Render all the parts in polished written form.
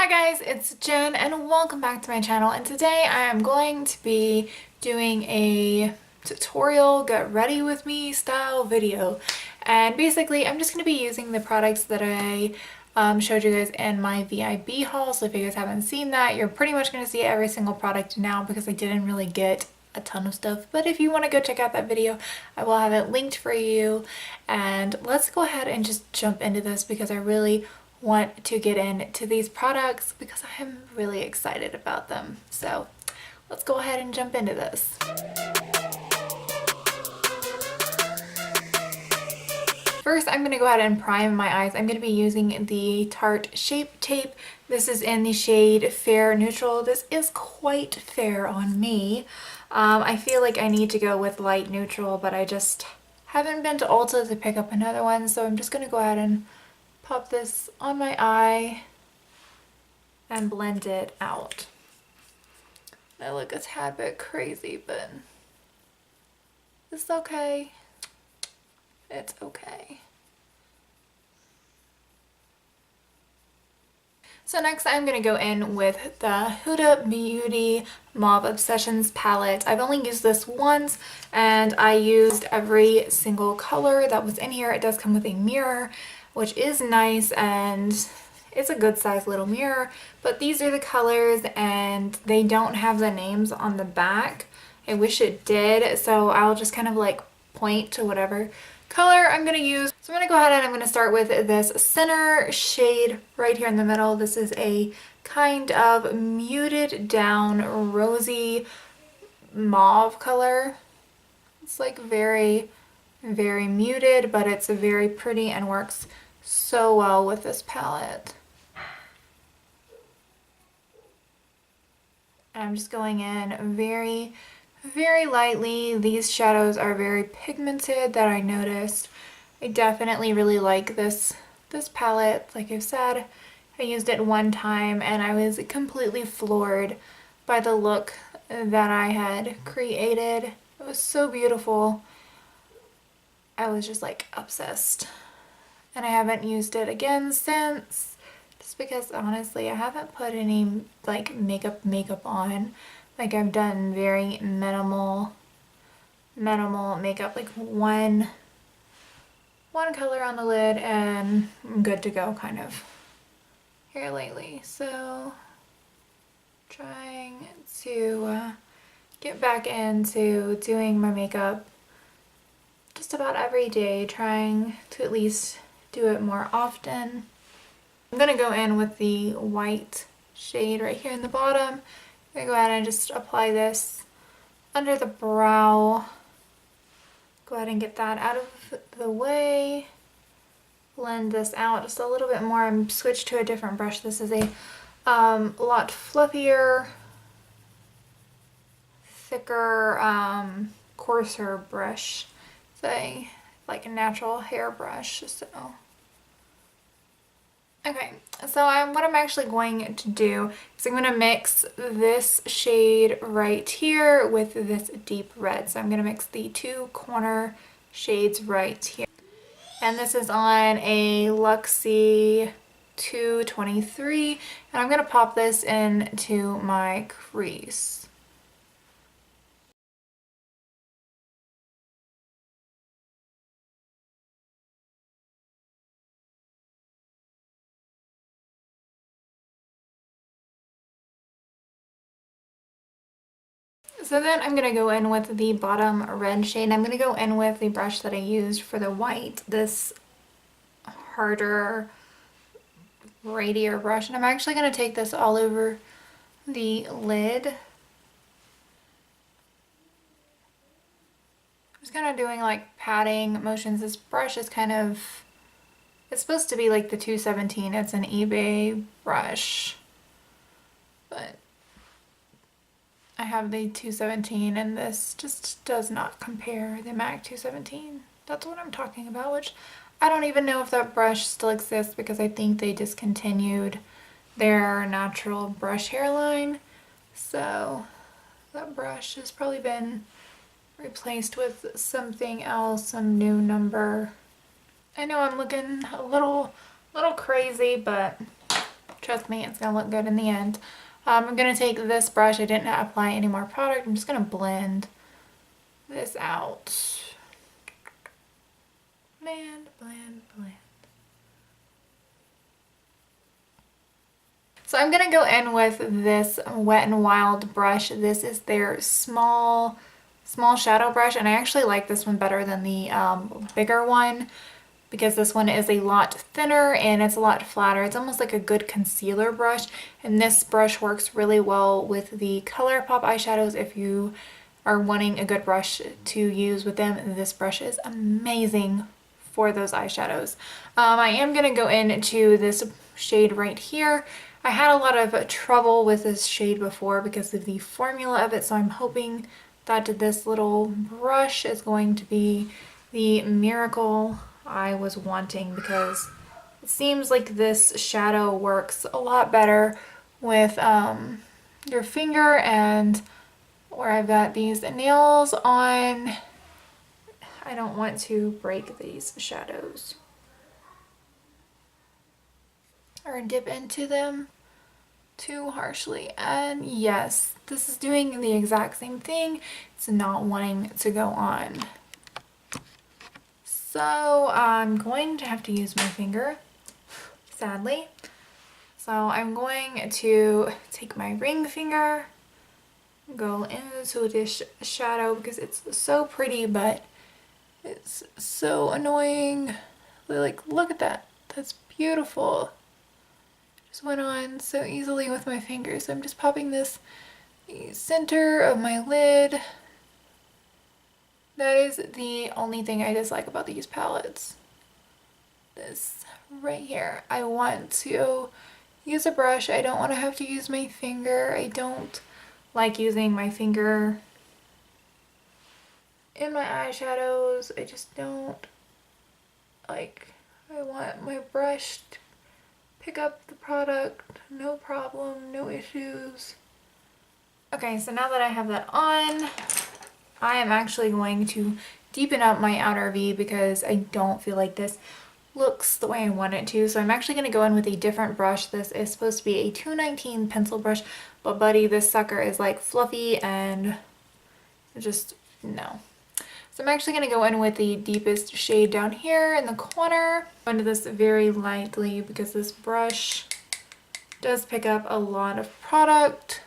Hi guys, it's Jen and welcome back to my channel, and today I am going to be doing a tutorial get ready with me style video. And basically I'm just going to be using the products that I showed you guys in my VIB haul. So if you guys haven't seen that, you're pretty much going to see every single product now because I didn't really get a ton of stuff. But if you want to go check out that video, I will have it linked for you. And let's go ahead and just jump into this because I really want to get into these products because I am really excited about them. So let's go ahead and jump into this. First, I'm going to go ahead and prime my eyes. I'm going to be using the Tarte Shape Tape. This is in the shade Fair Neutral. This is quite fair on me. I feel like I need to go with light neutral, but I just haven't been to Ulta to pick up another one, so I'm just going to go ahead and pop this on my eye and blend it out. I look a tad bit crazy, but it's okay. It's okay. So next I'm going to go in with the Huda Beauty Mauve Obsessions palette. I've only used this once and I used every single color that was in here. It does come with a mirror, which is nice, and it's a good size little mirror, but these are the colors and they don't have the names on the back. I wish it did, so I'll just kind of like point to whatever color I'm going to use. So I'm going to go ahead and I'm going to start with this center shade right here in the middle. This is a kind of muted down rosy mauve color. It's like very muted, but it's very pretty and works so well with this palette. And I'm just going in very lightly. These shadows are very pigmented that I noticed. I definitely really like this palette. Like I said, I used it one time and I was completely floored by the look that I had created. It was so beautiful. I was just like obsessed. And I haven't used it again since, just because honestly I haven't put any like makeup on. Like I've done very minimal makeup, like one color on the lid and I'm good to go kind of here lately. So trying to get back into doing my makeup just about every day, trying to at least do it more often. I'm going to go in with the white shade right here in the bottom. I'm going to go ahead and just apply this under the brow. Go ahead and get that out of the way. Blend this out just a little bit more. I'm switched to a different brush. This is a lot fluffier, thicker, coarser brush. It's like a natural hair brush, so. Okay, so what I'm actually going to do is I'm going to mix this shade right here with this deep red. So I'm going to mix the two corner shades right here. And this is on a Luxie 223, and I'm going to pop this into my crease. So then I'm going to go in with the bottom red shade. I'm going to go in with the brush that I used for the white, this harder, radier brush. And I'm actually going to take this all over the lid. I'm just kind of doing like patting motions. This brush is kind of, it's supposed to be like the 217. It's an eBay brush, but I have the 217 and this just does not compare. The MAC 217. That's what I'm talking about, which I don't even know if that brush still exists because I think they discontinued their natural brush hairline. So that brush has probably been replaced with something else, some new number. I know I'm looking a little crazy, but Trust me, it's gonna look good in the end. I'm gonna take this brush. I didn't apply any more product. I'm just gonna blend this out. Blend, blend, blend. So I'm gonna go in with this Wet n Wild brush. This is their small shadow brush, and I actually like this one better than the bigger one because this one is a lot thinner and it's a lot flatter. It's almost like a good concealer brush, and this brush works really well with the ColourPop eyeshadows. If you are wanting a good brush to use with them, this brush is amazing for those eyeshadows. I am gonna go into this shade right here. I had a lot of trouble with this shade before because of the formula of it, so I'm hoping that this little brush is going to be the miracle I was wanting, because it seems like this shadow works a lot better with your finger, and where I've got these nails on, I don't want to break these shadows or dip into them too harshly. And yes, this is doing the exact same thing. It's not wanting to go on. So I'm going to have to use my finger, sadly. So I'm going to take my ring finger, go into this shadow because it's so pretty, but it's so annoying. Like, look at that. That's beautiful. Just went on so easily with my fingers. So I'm just popping this in the center of my lid. That is the only thing I dislike about these palettes. This right here. I want to use a brush. I don't want to have to use my finger. I don't like using my finger in my eyeshadows. I just don't like. I want my brush to pick up the product, no problem, no issues. Okay, so now that I have that on, I am actually going to deepen up my outer V because I don't feel like this looks the way I want it to. So I'm actually going to go in with a different brush. This is supposed to be a 219 pencil brush, but buddy, this sucker is like fluffy and just no. So I'm actually going to go in with the deepest shade down here in the corner. Go into this very lightly because this brush does pick up a lot of product.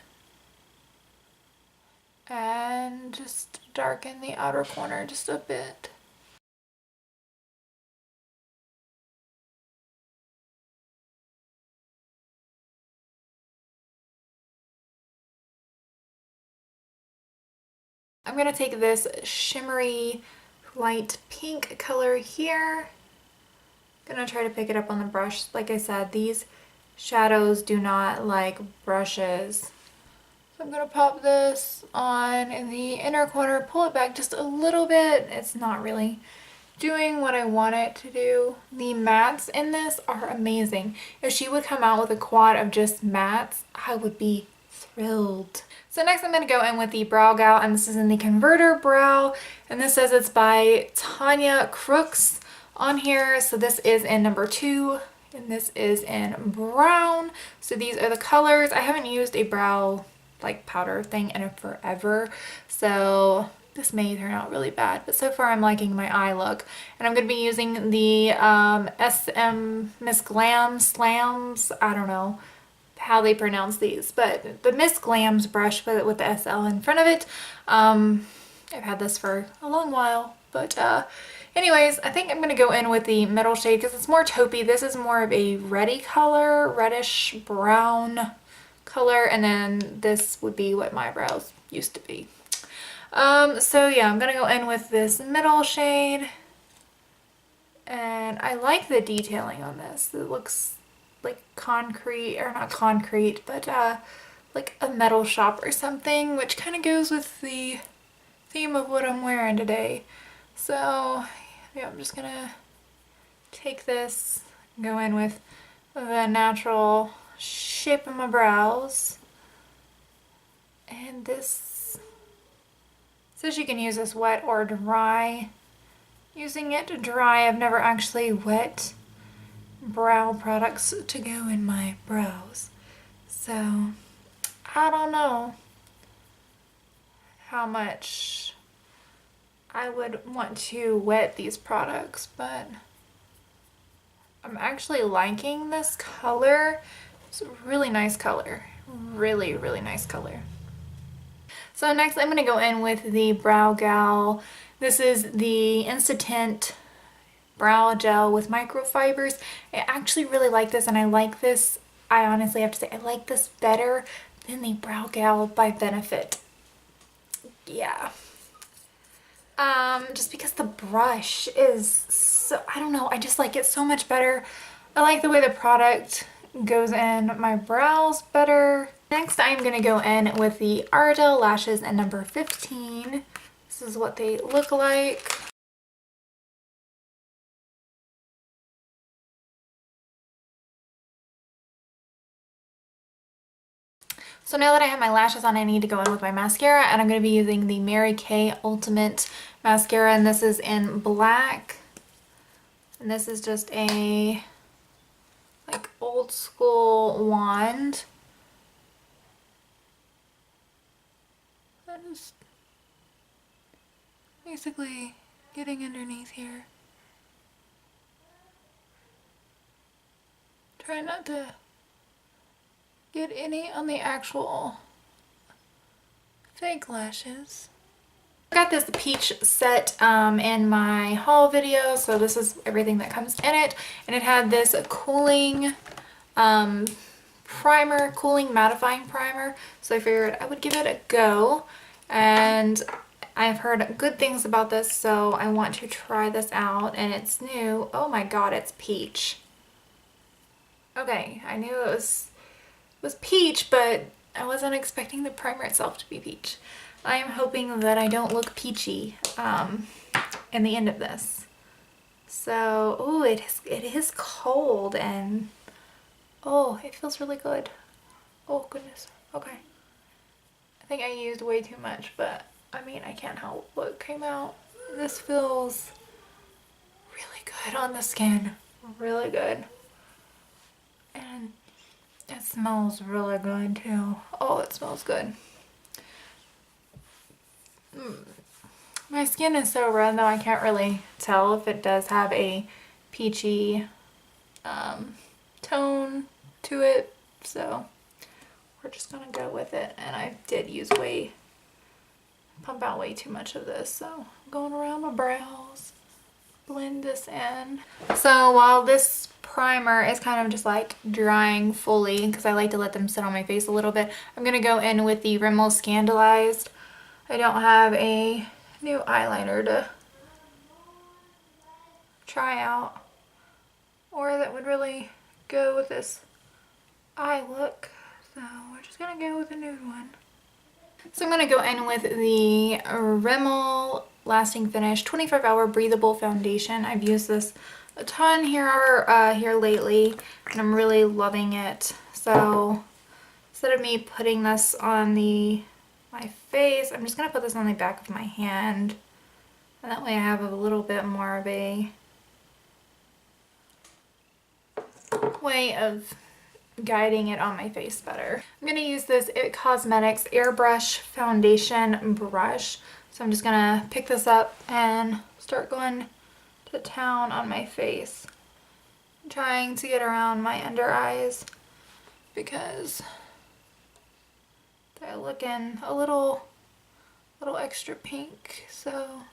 And just darken the outer corner just a bit. I'm going to take this shimmery light pink color here. I'm going to try to pick it up on the brush. Like I said, these shadows do not like brushes. So I'm going to pop this on in the inner corner, pull it back just a little bit. It's not really doing what I want it to do. The mattes in this are amazing. If she would come out with a quad of just mattes, I would be thrilled. So next I'm going to go in with the Brow Gal, and this is in the Converter Brow, and this says it's by Tanya Crooks on here. So this is in number 2, and this is in brown. So these are the colors. I haven't used a brow like powder thing in forever, so this may turn out really bad, but so far I'm liking my eye look. And I'm going to be using the SM Miss Glam Slams, I don't know how they pronounce these, but the Miss Glams brush with the SL in front of it. I've had this for a long while, but anyways, I think I'm going to go in with the middle shade because it's more taupey. This is more of a reddy color, reddish brown color, and then this would be what my brows used to be. So yeah, I'm going to go in with this middle shade, and I like the detailing on this. It looks like concrete, or not concrete, but like a metal shop or something, which kind of goes with the theme of what I'm wearing today. So yeah, I'm just gonna take this and go in with the natural shape of my brows. And this says you can use this wet or dry. Using it dry, I've never actually wet brow products to go in my brows. So I don't know how much I would want to wet these products, but I'm actually liking this color. It's a really nice color. Really, really nice color. So next I'm going to go in with the Brow Gal. This is the Instant Brow Gel with microfibers. I actually really like this, and I like this, I honestly have to say, I like this better than the Brow Gal by Benefit. Yeah. Just because the brush is so, I don't know, I just like it so much better. I like the way the product goes in my brows better. Next, I'm going to go in with the Ardell lashes in number 15. This is what they look like. So now that I have my lashes on, I need to go in with my mascara, and I'm going to be using the Mary Kay Ultimate Mascara, and this is in black. And this is just a like old school wand. I'm just basically getting underneath here. Try not to get any on the actual fake lashes. I got this peach set in my haul video, so this is everything that comes in it, and it had this cooling primer, cooling mattifying primer, so I figured I would give it a go, and I've heard good things about this, so I want to try this out, and it's new. Oh my god, it's peach. Okay, I knew it was peach, but I wasn't expecting the primer itself to be peach. I am hoping that I don't look peachy in the end of this. So, oh, it is cold, and oh, it feels really good. Oh goodness. Okay. I think I used way too much, but I mean, I can't help what came out. This feels really good on the skin. Really good. And it smells really good too. Oh, it smells good. My skin is so red though, I can't really tell if it does have a peachy tone to it, so we're just gonna go with it. And I did pump out way too much of this, so I'm going around my brows, blend this in. So while this primer is kind of just like drying fully, because I like to let them sit on my face a little bit, I'm gonna go in with the Rimmel Scandaleyes. I don't have a new eyeliner to try out, or that would really go with this eye look, so we're just gonna go with a nude one. So I'm gonna go in with the Rimmel Lasting Finish 25-Hour Breathable Foundation. I've used this a ton here lately, and I'm really loving it. So instead of me putting this on my face, I'm just gonna put this on the back of my hand, and that way I have a little bit more of a way of guiding it on my face better. I'm gonna use this It Cosmetics Airbrush Foundation brush, so I'm just gonna pick this up and start going to town on my face. I'm trying to get around my under eyes because they're looking a little extra pink, so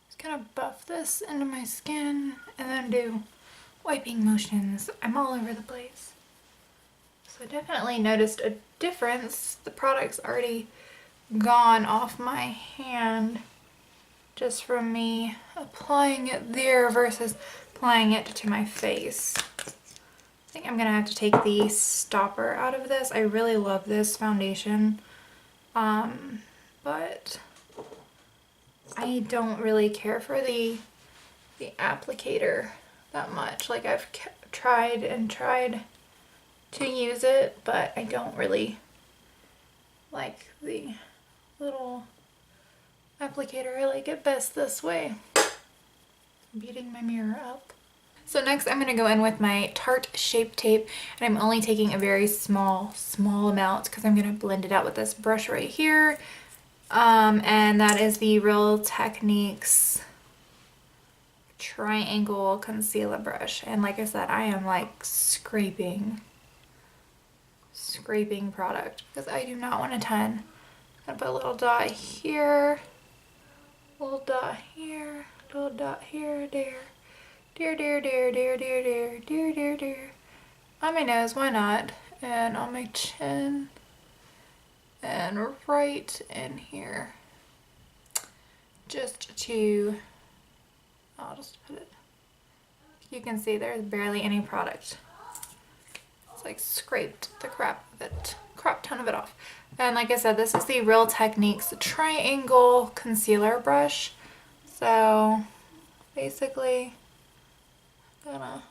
just kind of buff this into my skin and then do wiping motions. I'm all over the place. So I definitely noticed a difference. The product's already gone off my hand just from me applying it there versus applying it to my face. I think I'm gonna have to take the stopper out of this. I really love this foundation, but I don't really care for the applicator that much. Like, I've tried to use it, but I don't really like the little applicator. I like it best this way. I'm beating my mirror up. So next I'm going to go in with my Tarte Shape Tape, and I'm only taking a very small amount because I'm going to blend it out with this brush right here. And that is the Real Techniques Triangle Concealer Brush. And like I said, I am like scraping product because I do not want a ton. I'm gonna put a little dot here, little dot here, little dot here, there. Dear, dear, dear, dear, dear, dear, dear, dear, dear. On my nose, why not? And on my chin. And right in here. Just to, I'll just put it. You can see there's barely any product. It's like scraped the crap ton of it off. And like I said, this is the Real Techniques Triangle Concealer Brush. So basically, gonna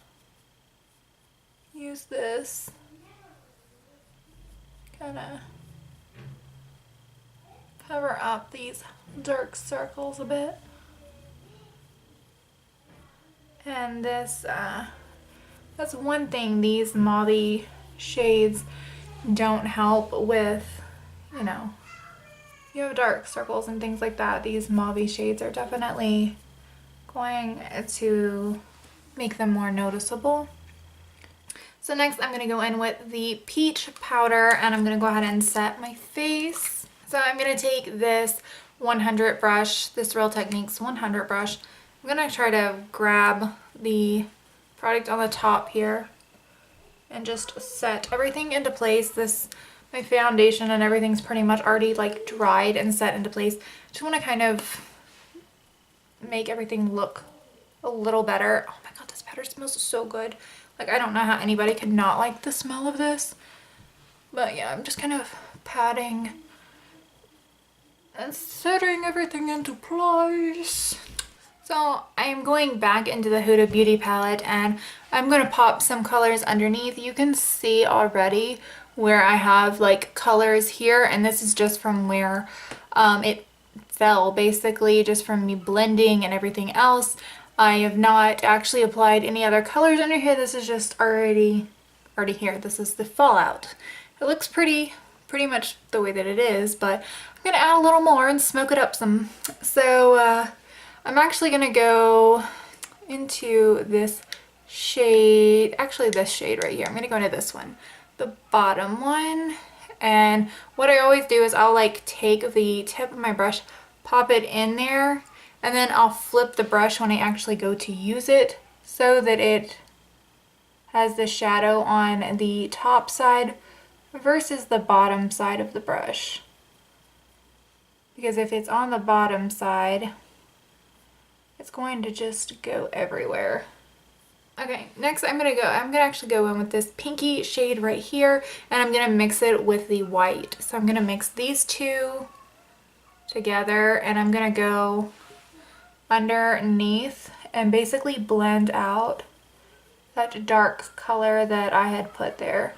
use this, kinda cover up these dark circles a bit. And this, that's one thing these mauve shades don't help with, you know, you have dark circles and things like that. These mauve shades are definitely going to make them more noticeable. So next I'm going to go in with the peach powder, and I'm going to go ahead and set my face. So I'm going to take this 100 brush, this Real Techniques 100 brush. I'm going to try to grab the product on the top here and just set everything into place. My foundation and everything's pretty much already like dried and set into place. Just want to kind of make everything look a little better. Oh my god, this powder smells so good. Like, I don't know how anybody could not like the smell of this. But yeah, I'm just kind of patting and setting everything into place. So I'm going back into the Huda Beauty palette, and I'm going to pop some colors underneath. You can see already where I have like colors here, and this is just from where it fell, basically just from me blending and everything else. I have not actually applied any other colors under here. This is just already here. This is the fallout. It looks pretty much the way that it is, but I'm gonna add a little more and smoke it up some. So I'm actually gonna go into this shade, actually this shade right here. I'm gonna go into this one, the bottom one. And what I always do is I'll like take the tip of my brush, pop it in there, and then I'll flip the brush when I actually go to use it so that it has the shadow on the top side versus the bottom side of the brush. Because if it's on the bottom side, it's going to just go everywhere. Okay, next I'm gonna actually go in with this pinky shade right here, and I'm gonna mix it with the white. So I'm gonna mix these two together, and I'm gonna go underneath and basically blend out that dark color that I had put there.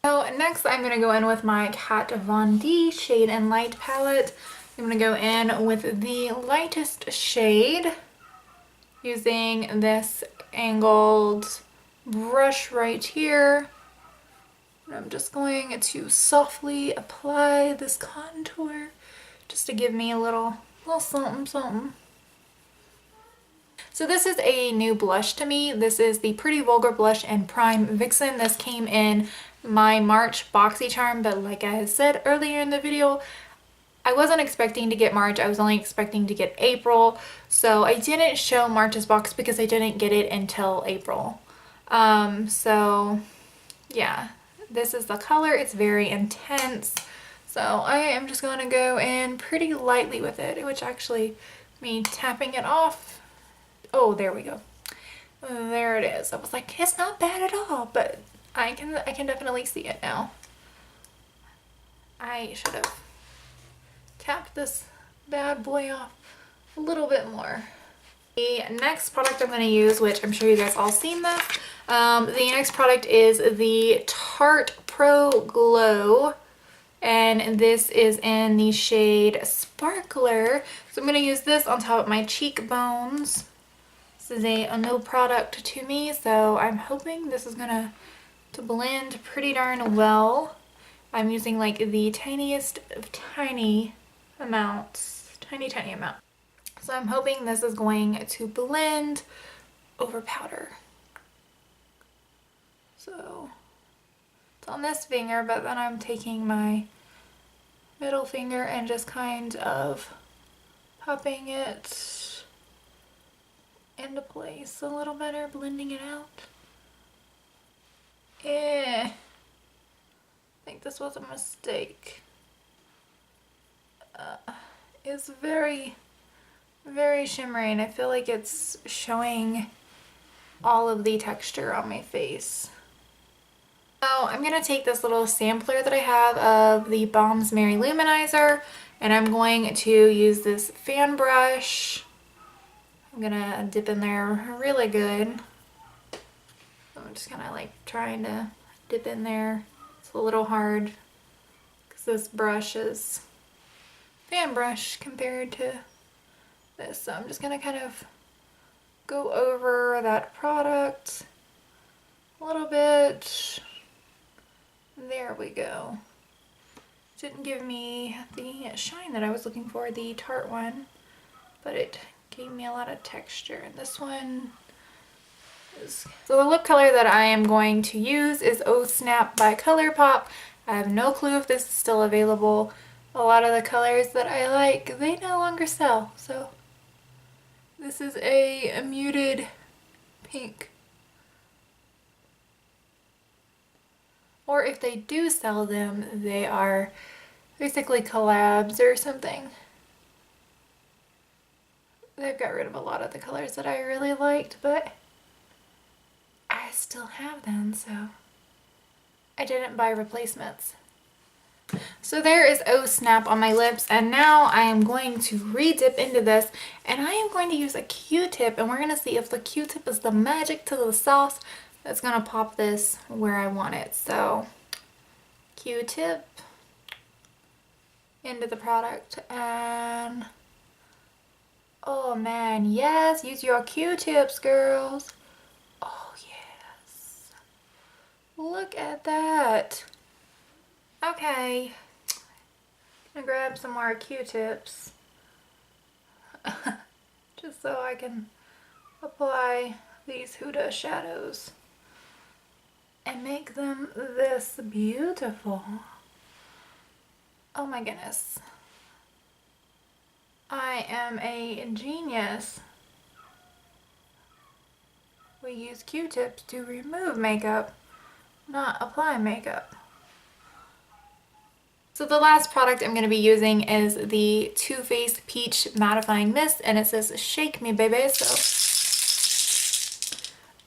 So next I'm going to go in with my Kat Von D Shade and Light palette. I'm going to go in with the lightest shade using this angled brush right here. And I'm just going to softly apply this contour just to give me a little something something. So this is a new blush to me. This is the Pretty Vulgar Blush and Prime Vixen. This came in my March BoxyCharm, but like I had said earlier in the video, I wasn't expecting to get March. I was only expecting to get April. So I didn't show March's box because I didn't get it until April. So yeah, this is the color. It's very intense. So I am just going to go in pretty lightly with it, which actually me tapping it off. Oh, there we go. There it is. I was like, it's not bad at all, but I can definitely see it now. I should have tapped this bad boy off a little bit more. The next product I'm going to use, which I'm sure you guys all seen this, the next product is the Tarte Pro Glow. and this is in the shade Sparkler. So I'm going to use this on top of my cheekbones. This is a new product to me, so I'm hoping this is going to blend pretty darn well. I'm using like the tiniest of tiny amounts, tiny amount. So I'm hoping this is going to blend over powder. So it's on this finger, but then I'm taking my middle finger and just kind of popping it into place a little better, blending it out. I think this was a mistake. It's very shimmery, and I feel like it's showing all of the texture on my face. So I'm going to take this little sampler that I have of the Balm's Mary Luminizer, and I'm going to use this fan brush. I'm going to dip in there really good. I'm just kind of like trying to dip in there. It's a little hard because this brush is fan brush compared to this. So I'm just going to kind of go over that product a little bit. There we go. Didn't give me the shine that I was looking for, the Tarte one, but it gave me a lot of texture. And this one is... So the lip color that I am going to use is Oh Snap by ColourPop. I have no clue if this is still available. A lot of the colors that I like, they no longer sell. So this is a muted pink. Or if they do sell them, they are basically collabs or something. They've got rid of a lot of the colors that I really liked, but I still have them, so I didn't buy replacements. So there is Oh Snap on my lips, and now I am going to re-dip into this, and I am going to use a Q-tip, and we're going to see if the Q-tip is the magic to the sauce that's going to pop this where I want it. So Q-tip into the product, and oh man, yes, use your Q-tips, girls. Oh yes, look at that. Okay, I'm gonna grab some more Q-tips just so I can apply these Huda shadows and make them this beautiful. Oh my goodness. I am a genius. We use Q-tips to remove makeup, not apply makeup. So the last product I'm going to be using is the Too Faced Peach Mattifying Mist, and it says shake me baby, so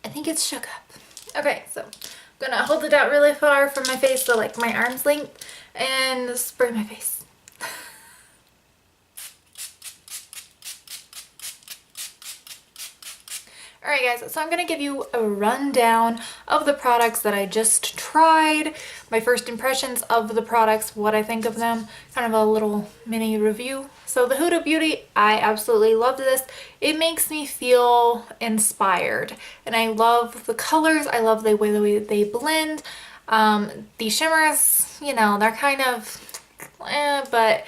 I think it's shook up. Okay, so I'm going to hold it out really far from my face, so like my arm's length, and spray my face. Alright guys, so I'm going to give you a rundown of the products that I just tried, my first impressions of the products, what I think of them, kind of a little mini review. So the Huda Beauty, I absolutely love this. It makes me feel inspired, and I love the colors, I love the way they blend. The shimmers, you know, they're kind of but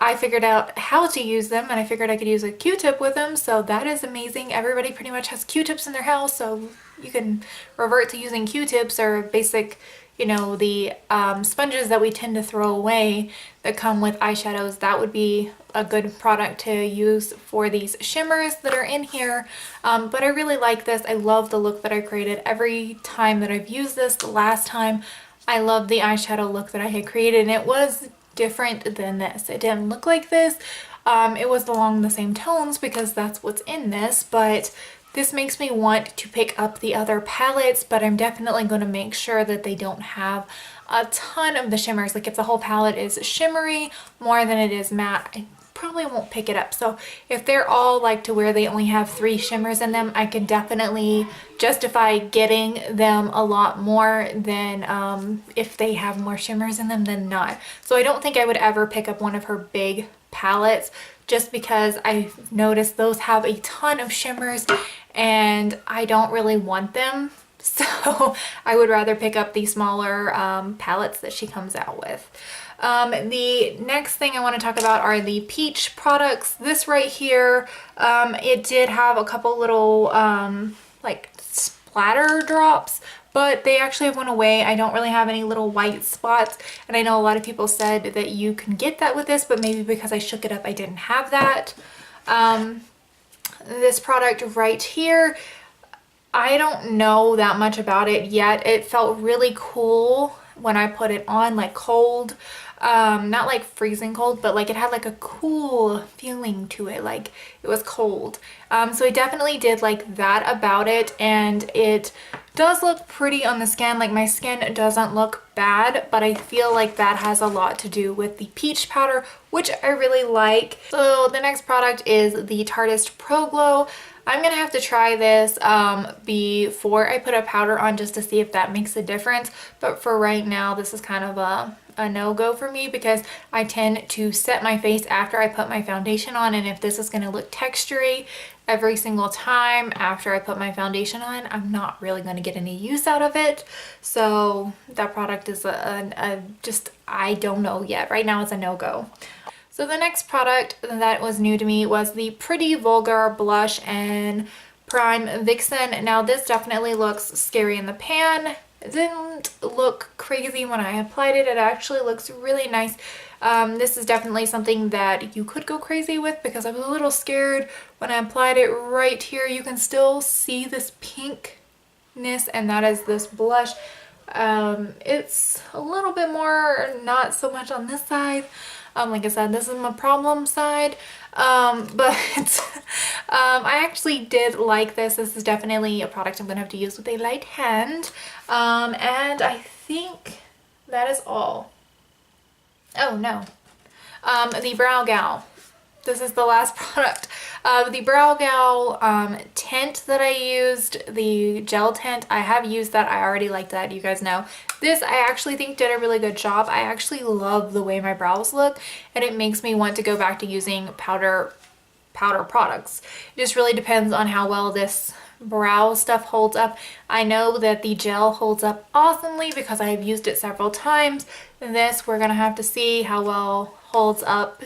I figured out how to use them, and I figured I could use a Q-tip with them, so that is amazing. Everybody pretty much has Q-tips in their house, so you can revert to using Q-tips or basic, you know, the sponges that we tend to throw away that come with eyeshadows. That would be a good product to use for these shimmers that are in here. But I really like this. I love the look that I created every time that I've used this. The last time I loved the eyeshadow look that I had created, and it was different than this. It didn't look like this. It was along the same tones because that's what's in this, but this makes me want to pick up the other palettes, but I'm definitely going to make sure that they don't have a ton of the shimmers. Like if the whole palette is shimmery more than it is matte, I probably won't pick it up. So if they're all like to where they only have 3 shimmers in them, I can definitely justify getting them a lot more than if they have more shimmers in them than not. So I don't think I would ever pick up one of her big palettes, just because I noticed those have a ton of shimmers and I don't really want them. So I would rather pick up the smaller palettes that she comes out with. The next thing I want to talk about are the peach products. This right here, it did have a couple little like splatter drops, but they actually went away. I don't really have any little white spots, and I know a lot of people said that you can get that with this, but maybe because I shook it up I didn't have that. This product right here, I don't know that much about it yet. It felt really cool when I put it on, like cold. Not like freezing cold, but like it had like a cool feeling to it, like it was cold. So I definitely did like that about it, and it does look pretty on the skin. Like my skin doesn't look bad, but I feel like that has a lot to do with the peach powder, which I really like. So the next product is the Tardis Pro Glow. I'm gonna have to try this before I put a powder on, just to see if that makes a difference. But for right now, this is kind of a no-go for me, because I tend to set my face after I put my foundation on, and if this is going to look textury every single time after I put my foundation on, I'm not really going to get any use out of it. So that product is just, I don't know yet. Right now it's a no-go. So the next product that was new to me was the Pretty Vulgar Blush and Prime Vixen. Now this definitely looks scary in the pan. It didn't look crazy when I applied it. It actually looks really nice. This is definitely something that you could go crazy with, because I was a little scared when I applied it. Right here you can still see this pinkness, and that is this blush. It's a little bit more, not so much on this side. Like I said, this is my problem side, but I actually did like this. This is definitely a product I'm gonna have to use with a light hand, and I think that is all. Oh no, the Brow Gal. This is the last product. The Brow Gal tint that I used, the gel tint, I have used that. I already like that, you guys know. This I actually think did a really good job. I actually love the way my brows look, and it makes me want to go back to using powder products. It just really depends on how well this brow stuff holds up. I know that the gel holds up awesomely because I have used it several times. This, we're gonna have to see how well holds up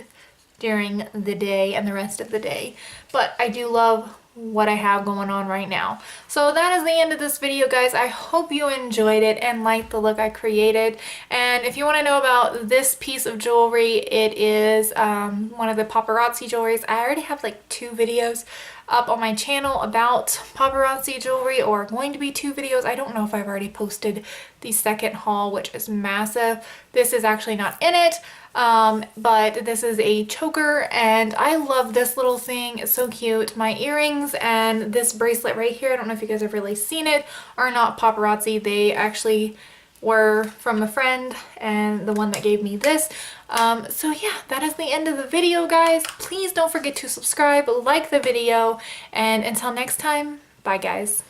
during the day and the rest of the day, but I do love what I have going on right now. So that is the end of this video, guys. I hope you enjoyed it and liked the look I created. And if you want to know about this piece of jewelry, it is one of the paparazzi jewelries. I already have like 2 videos up on my channel about paparazzi jewelry, or going to be 2 videos. I don't know if I've already posted the second haul, which is massive. This is actually not in it, but this is a choker, and I love this little thing. It's so cute. My earrings and this bracelet right here, I don't know if you guys have really seen it, are not paparazzi. They actually were from a friend, and the one that gave me this. So yeah, that is the end of the video, guys. Please don't forget to subscribe, like the video, and until next time, bye guys.